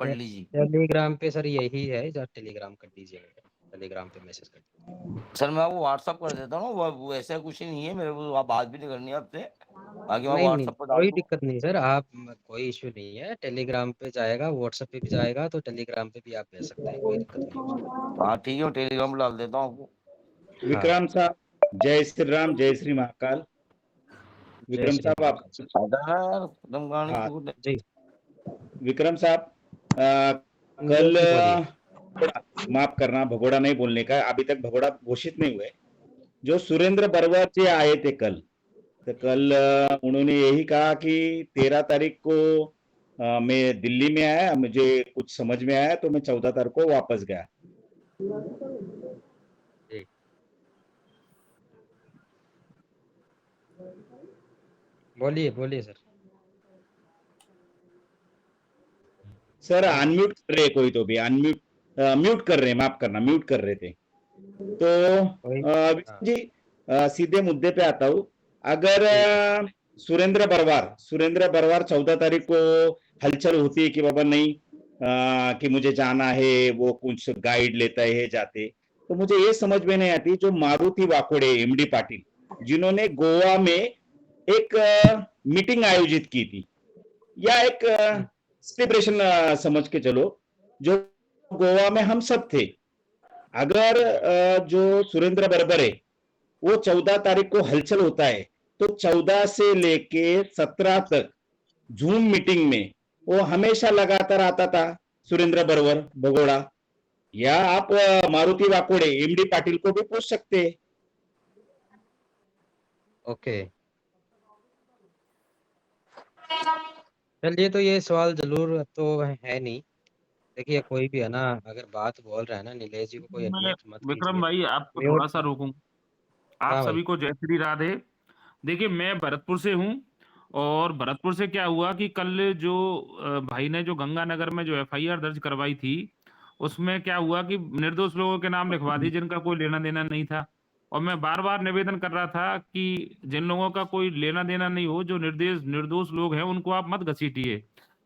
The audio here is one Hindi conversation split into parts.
पढ़ लीजिए। टेलीग्राम पे सर यही है, जरा टेलीग्राम कर दीजिएगा, टेलीग्राम पे मैसेज कर दीजिए। सर मैं आपको व्हाट्सअप कर देता हूँ, वो ऐसा कुछ नहीं है मेरे को, आप बात भी नहीं करनी है आपसे, बाकी मैं नहीं नहीं, व्हाट्सअप पर डाल कोई दूँ। दिक्कत नहीं सर, आप कोई इश्यू नहीं है, टेलीग्राम पे जाएगा, व्हाट्सएप पे भी जाएगा, तो टेलीग्राम पे भी आप भेज सकते हैं, कोई दिक्कत नहीं है उसमें। हाँ ठीक है, मैं टेलीग्राम पर डाल देता हूँ आपको। विक्रम साहब, जय श्री राम, जय श्री महाकाल। जय विक्रम श्री साहब राम आप, सर। यार एकदम गाने हाँ की जी विक्रम साहब, कल जी बोलिए। माफ करना, भगोड़ा नहीं बोलने का, अभी तक भगोड़ा घोषित नहीं हुए। जो सुरेंद्र बरवर जी आए थे कल, तो कल उन्होंने यही कहा कि 13 तारीख को मैं दिल्ली में आया, मुझे कुछ समझ में आया तो मैं 14 तारीख को वापस गया। जी बोलिए बोलिए सर। सर अनम्यूट कर रहे कोई, तो भी अनम्यूट म्यूट कर रहे हैं, माफ करना, म्यूट कर रहे थे। तो कोई विष्णु जी, सीधे मुद्दे पे आता हूँ। अगर सुरेंद्र बरवार 14 तारीख को हलचल होती है कि बाबा नहीं, कि मुझे जाना है, वो कुछ गाइड लेता है जाते, तो मुझे ये समझ में नहीं आती, जो मारुति वाकोड़े एमडी पाटिल, जिन्होंने गोवा में एक मीटिंग आयोजित की थी, या एक सेलिब्रेशन समझ के चलो, जो गोवा में हम सब थे, अगर जो सुरेंद्र बरबर है वो 14 तारीख को हलचल होता है, तो 14 से लेके 17 तक जूम मीटिंग में वो हमेशा लगातार आता था सुरेंद्र बरबर भगोड़ा, या आप मारुति वाकोड़े एमडी पाटिल को भी पूछ सकते हैं। ओके, चलिए, तो ये सवाल जरूर तो है नहीं। देखिए कोई भी है ना, अगर बात बोल रहा है ना, नीलेश जी को कोई मैं अनम्यूट मत विक्रम कीजिए, भाई आपको म्यूट। थोड़ा सा रोकूं। आप हाँ भाई। सभी को जय श्री राधे। देखिए मैं भरतपुर से हूं, और भरतपुर से क्या हुआ कि कल जो भाई ने जो गंगानगर में जो एफआईआर दर्ज करवाई थी, उसमें क्या हुआ कि निर्दोष लोगों के नाम लिखवा दिए जिनका कोई लेना देना नहीं था। और मैं बार बार निवेदन कर रहा था कि जिन लोगों का कोई लेना देना नहीं हो, जो निर्दोष लोग हैं, उनको आप मत घसीटिए।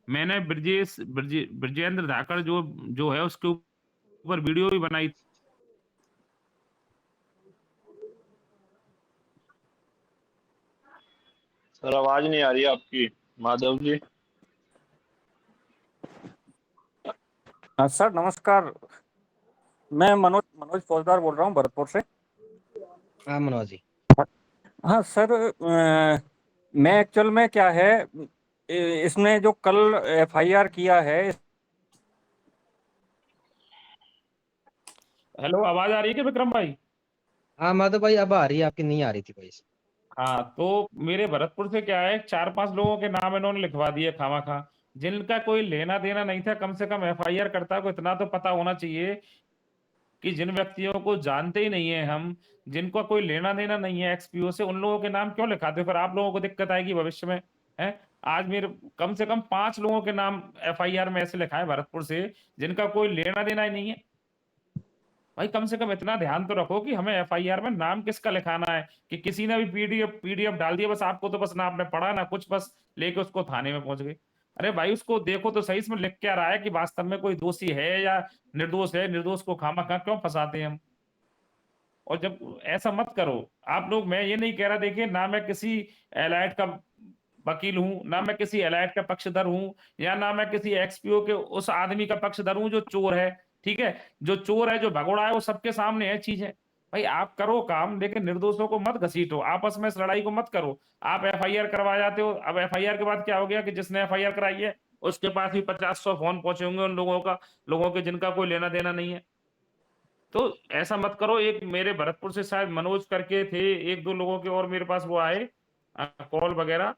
मैंने ब्रजेंद्र धाकड़ जो जो है उसके ऊपर वीडियो भी बनाई। सर आवाज नहीं आ रही है आपकी, माधव जी। सर नमस्कार, मैं मनोज फौजदार बोल रहा हूँ भरतपुर से। हाँ मनोज जी। हाँ सर, मैं एक्चुअल में क्या है, इसने जो कल एफआईआर किया है। हेलो, आवाज आ रही है क्या विक्रम भाई? हाँ माधव भाई, अब आ रही है, आपकी नहीं आ रही थी भाई। हाँ, तो मेरे भरतपुर से क्या है, 4-5 लोगों के नाम इन्होंने लिखवा दिए खामा जिनका कोई लेना देना नहीं था। कम से कम एफआईआर करता को इतना तो पता होना चाहिए कि जिन व्यक्तियों को जानते ही नहीं है हम, जिनका कोई लेना देना नहीं है एक्सपीओ से, उन लोगों के नाम क्यों लिखाते हो? फिर आप लोगों को दिक्कत आएगी भविष्य में, है। आज मेरे कम से कम 5 लोगों के नाम एफआईआर में ऐसे लिखा है भरतपुर से, जिनका कोई लेना देना ही नहीं है। भाई कम से कम इतना ध्यान तो रखो कि हमें एफआईआर में नाम किसका लिखाना है, कि किसी ने भी पीडीएफ डाल दिया, बस आपको तो बस ना आपने पढ़ा ना कुछ, बस लेके उसको थाने में पहुंच गए। अरे भाई उसको देखो तो सही, इसमें लिख क्या रहा है कि वास्तव में कोई दोषी है या निर्दोष है। निर्दोष को खामखा क्यों फंसाते हैं हम? और जब ऐसा मत करो आप लोग। मैं ये नहीं कह रहा, देखिए ना मैं किसी एलाइट का वकील हूं, ना मैं किसी एलाइट का पक्षधर हूं, या ना मैं किसी एक्सपीओ के उस आदमी का पक्षधर हूं जो चोर है। ठीक है, जो चोर है, जो भगोड़ा है, वो सबके सामने है चीज है। भाई आप करो काम, लेकिन निर्दोषों को मत घसीटो, आपस में इस लड़ाई को मत करो। आप एफआईआर करवा जाते हो, अब एफआईआर के बाद क्या हो गया कि जिसने एफआईआर कराई है उसके पास भी 50-100 फोन पहुंचे होंगे उन लोगों के जिनका कोई लेना देना नहीं है। तो ऐसा मत करो। एक मेरे भरतपुर से शायद मनोज करके थे, 1-2 लोगों के और मेरे पास वो आए कॉल वगैरह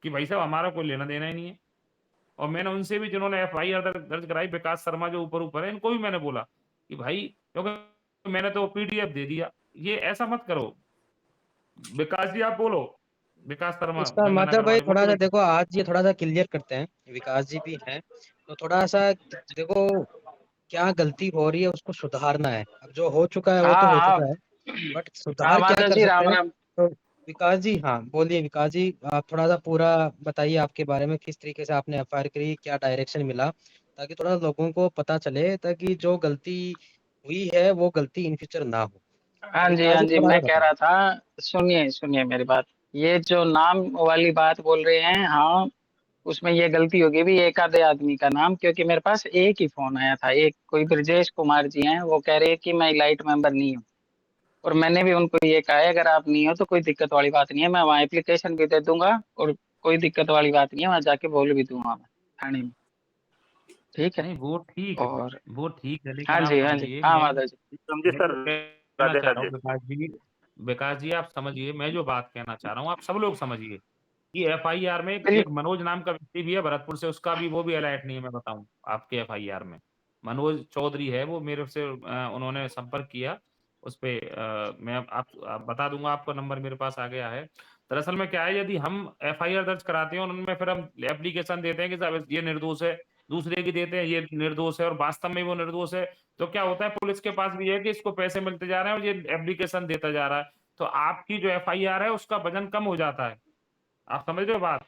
कि भाई साहब हमारा कोई लेना देना ही नहीं है। और मैंने उनसे भी, जिन्होंने एफआईआर दर्ज कराई, विकास शर्मा जो ऊपर है, इनको भी मैंने बोला कि भाई, क्योंकि मैंने तो पीडीएफ दे दिया, ये ऐसा मत करो। विकास जी आप बोलो, विकास शर्मा इसका गंगानगर मतलब भाई वाले, थोड़ा बोलो सा भाई। देखो, आज ये थोड़ा सा क्लियर करते हैं, विकास जी भी हैं, तो थोड़ा सा देखो क्या गलती हो रही है उसको सुधारना है। अब जो हो चुका है वो तो हाँ हो हाँ चुका है, बट हाँ सुधार क्या माधव कर जी, सकते राम हैं। राम। तो विकास जी, हाँ बोलिए विकास जी, आप थोड़ा सा पूरा बताइए आपके बारे में, किस तरीके से आपने एफआईआर करी, क्या डायरेक्शन मिला, ताकि थोड़ा लोगों को पता चले, ताकि जो गलती हुई है वो गलती इन फ्यूचर ना हो। हाँ जी, विकास हाँ जी जी, थोड़ा सा मैं कह बताएं। रहा था, सुनिए सुनिए मेरी बात। ये जो नाम वाली बात बोल रहे हैं, हाँ, उसमें ये गलती होगी भी एक आधे आदमी का नाम, क्योंकि मेरे पास एक ही फोन आया था। एक कोई ब्रजेश कुमार जी हैं, वो कह रहे हैं कि मैं इलाइट मेंबर नहीं हूँ, और मैंने भी उनको ये कहा है अगर आप नहीं हो तो कोई दिक्कत वाली बात नहीं है, मैं वहाँ एप्लीकेशन भी दे दूंगा, और कोई दिक्कत वाली बात नहीं है, वहाँ जाके बोल भी दूंगा मैं थाने में। ठीक है। नहीं वो ठीक है, और वो ठीक है, हाँ लेकिन आप जी, हाँ जी, समझिए, हाँ मैं माधव जी। समझे मैं सर। जो कहना राधे चाह रहा हूँ राधे। विकास जी आप समझिए, मैं जो बात कहना चाह रहा हूँ आप सब लोग समझिए कि एफआईआर में एक बिल्कुल। मनोज नाम का व्यक्ति भी है भरतपुर से, उसका भी वो भी अलर्ट नहीं है। मैं बताऊं आपके एफआईआर में मनोज चौधरी है, वो मेरे से उन्होंने संपर्क किया उस पे, मैं आप बता दूंगा आपको, नंबर मेरे पास आ गया है। दरअसल में क्या है, यदि हम एफआईआर दर्ज कराते हैं और उनमें फिर हम एप्लीकेशन देते हैं कि साहब ये निर्दोष है, दूसरे की देते हैं ये निर्दोष है, और वास्तव में वो निर्दोष है, तो क्या होता है पुलिस के पास भी है कि इसको पैसे मिलते जा रहे हैं और ये एप्लीकेशन देता जा रहा है, तो आपकी जो एफआईआर है उसका वजन कम हो जाता है। आप समझ रहे हो बात?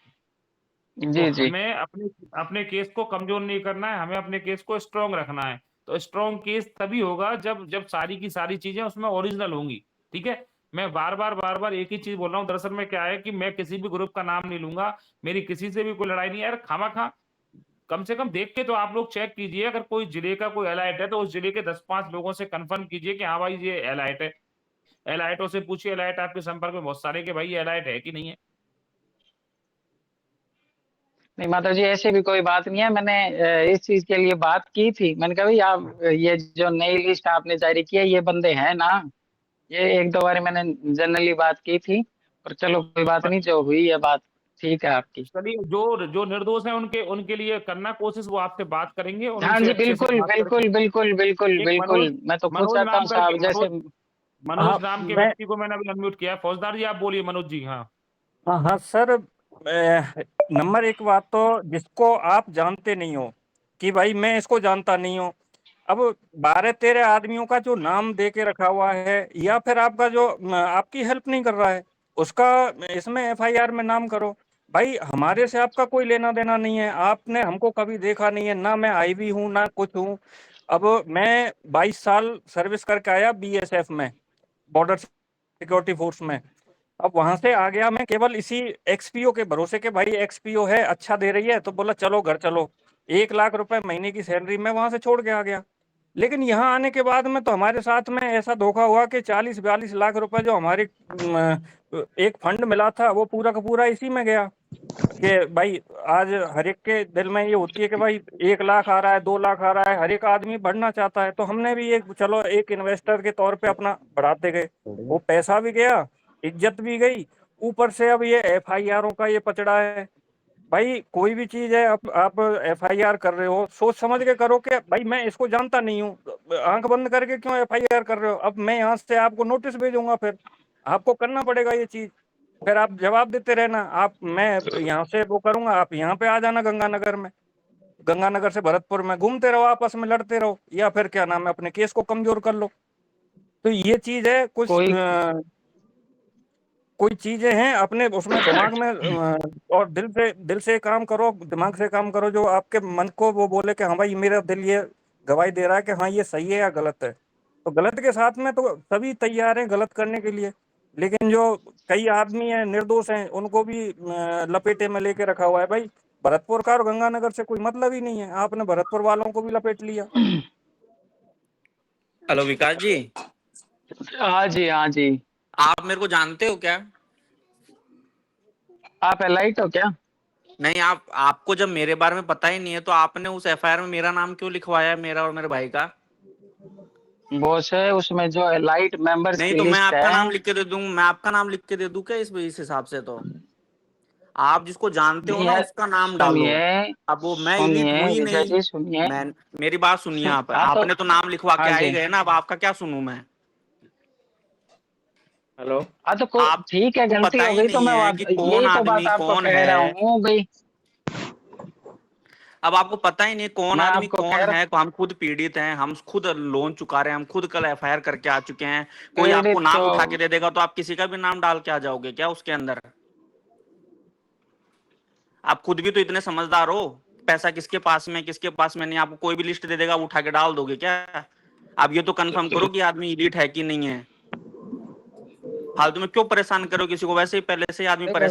तो जी जी। हमें अपने अपने केस को कमजोर नहीं करना है, हमें अपने केस को स्ट्रांग रखना है। तो स्ट्रांग केस तभी होगा जब जब सारी की सारी चीजें उसमें ओरिजिनल होंगी। ठीक है, मैं बार बार एक ही चीज बोल रहा हूँ। दरअसल में क्या है कि मैं किसी भी ग्रुप का नाम नहीं लूंगा, मेरी किसी से भी कोई लड़ाई नहीं है यार। खामा कम से कम देख के तो आप लोग चेक कीजिए, अगर कोई जिले का कोई एलाइट है तो उस जिले के 10-5 लोगों से कंफर्म कीजिए कि हाँ भाई ये एलाइट है। एलाइटों से पूछिए, एलाइट आपके संपर्क में बहुत सारे, कि भाई ये एलाइट है कि नहीं है। नहीं माता जी, ऐसे भी कोई बात नहीं है। मैंने इस चीज के लिए बात की थी। मैंने कहा भाई आप ये जो नई लिस्ट आपने जारी की है, ये बंदे हैं ना? ये एक दो बार मैंने जनरली बात की थी, और चलो कोई बात नहीं, जो हुई है बात ठीक है आपकी। चलिए, जो जो निर्दोष हैं उनके उनके लिए करना कोशिश, वो आपसे बात करेंगे और हाँ उनसे जी, अच्छे से बिल्कुल बात करके। बिल्कुल बिल्कुल बिल्कुल एक बिल्कुल, मैं तो खुद मनोज चाहता नाम हूँ का साहब जैसे। मनोज हाँ मनोज नाम के मैं व्यक्ति को मैंने अभी अनम्यूट किया है। फौजदार जी आप बोलिए, मनोज जी। हाँ हाँ हाँ सर, नंबर एक बात तो, जिसको आप जानते नहीं हो कि भाई मैं इसको जानता नहीं हूँ, अब 12-13 आदमियों का जो नाम दे के रखा हुआ है, या फिर आपका जो आपकी हेल्प नहीं कर रहा है, उसका इसमें एफआईआर में नाम करो। भाई हमारे से आपका कोई लेना देना नहीं है, आपने हमको कभी देखा नहीं है, ना मैं आईबी हूँ ना कुछ हूँ। अब मैं 22 साल सर्विस करके आया बीएसएफ में, बॉर्डर सिक्योरिटी फोर्स में। अब वहां से आ गया मैं केवल इसी एक्सपीओ के भरोसे के, भाई एक्सपीओ है अच्छा दे रही है, तो बोला चलो घर चलो। 1 लाख रुपए महीने की सैलरी मैं वहां से छोड़ के आ गया। लेकिन यहाँ आने के बाद में तो हमारे साथ में ऐसा धोखा हुआ कि 40-42 लाख रुपए जो हमारे एक फंड मिला था, वो पूरा का पूरा इसी में गया। कि भाई आज हर एक के दिल में ये होती है कि भाई 1 लाख आ रहा है, 2 लाख आ रहा है, हर एक आदमी बढ़ना चाहता है, तो हमने भी एक चलो एक इन्वेस्टर के तौर पे अपना बढ़ाते गए। वो पैसा भी गया, इज्जत भी गई, ऊपर से अब ये एफआईआरों का ये पचड़ा है। भाई कोई भी चीज है, आप एफआईआर कर रहे हो, सोच समझ के करो कि भाई मैं इसको जानता नहीं हूँ, आंख बंद करके क्यों एफआईआर कर रहे हो? अब मैं यहाँ से आपको नोटिस भेजूंगा, फिर आपको करना पड़ेगा ये चीज, फिर आप जवाब देते रहना। आप मैं यहाँ से वो करूंगा, आप यहाँ पे आ जाना गंगानगर में, गंगानगर से भरतपुर में घूमते रहो, आपस में लड़ते रहो, या फिर क्या नाम है अपने केस को कमजोर कर लो। तो ये चीज है कुछ कोई कोई चीजें हैं अपने उसमें दिमाग में, और दिल से काम करो, दिमाग से काम करो, जो आपके मन को वो बोले कि हाँ भाई मेरा दिल ये गवाही दे रहा है कि हाँ ये सही है या गलत है। तो गलत के साथ में तो सभी तैयार हैं गलत करने के लिए, लेकिन जो कई आदमी हैं निर्दोष हैं, उनको भी लपेटे में लेके रखा हुआ है। भाई भरतपुर का और गंगानगर से कोई मतलब ही नहीं है, आपने भरतपुर वालों को भी लपेट लिया। हेलो विकास जी, हाँ जी, हाँ जी। आप मेरे को जानते हो क्या? आप एलाइट हो क्या? नहीं, आपको जब मेरे बारे में पता ही नहीं है तो आपने उस एफआईआर में मेरा नाम क्यों लिखवाया है, मेरा और मेरे भाई का? बॉस है उसमें जो एलाइट मेंबर्स नहीं की तो मैं लिस्ट आपका है। नाम लिख के दे दूं, मैं आपका नाम लिख के दे दूं क्या इस हिसाब से? तो आप जिसको जानते हो नहीं ना है, उसका नाम डालो। सुनिए अब वो मैं इलीट हूं सुनिए ही विजय नहीं। जी, सुनिए। मैं मेरी बात सुनिए, आप हाँ तो आपने तो नाम लिखवा के हाँ आ ही जी, गए ना, अब आपका क्या सुनूं मैं? हेलो, हाँ तो ठीक है, आपको गलती पता हो ही गई तो नहीं मैं है कि कौन यही तो बात आदमी आपको कौन कह है। रहा हूँ भाई। अब आपको पता ही नहीं कौन मैं आदमी आपको कौन कह रहा, है, हम खुद पीड़ित हैं, हम खुद लोन चुका रहे हैं, हम खुद कल एफआईआर करके आ चुके हैं। कोई आपको पीड़ित नाम तो उठा के दे देगा तो आप किसी का भी नाम डाल के आ जाओगे क्या उसके अंदर? आप खुद भी तो इतने समझदार हो पैसा किसके पास में किसके पास में नहीं, आपको कोई भी लिस्ट दे देगा, आप उठा के डाल दोगे क्या? आप ये तो कंफर्म करो कि आदमी इलीट है कि नहीं है। फालतू में क्यों परेशान करो किसी को, वैसे ही पहले से ही आदमी अरे परेशान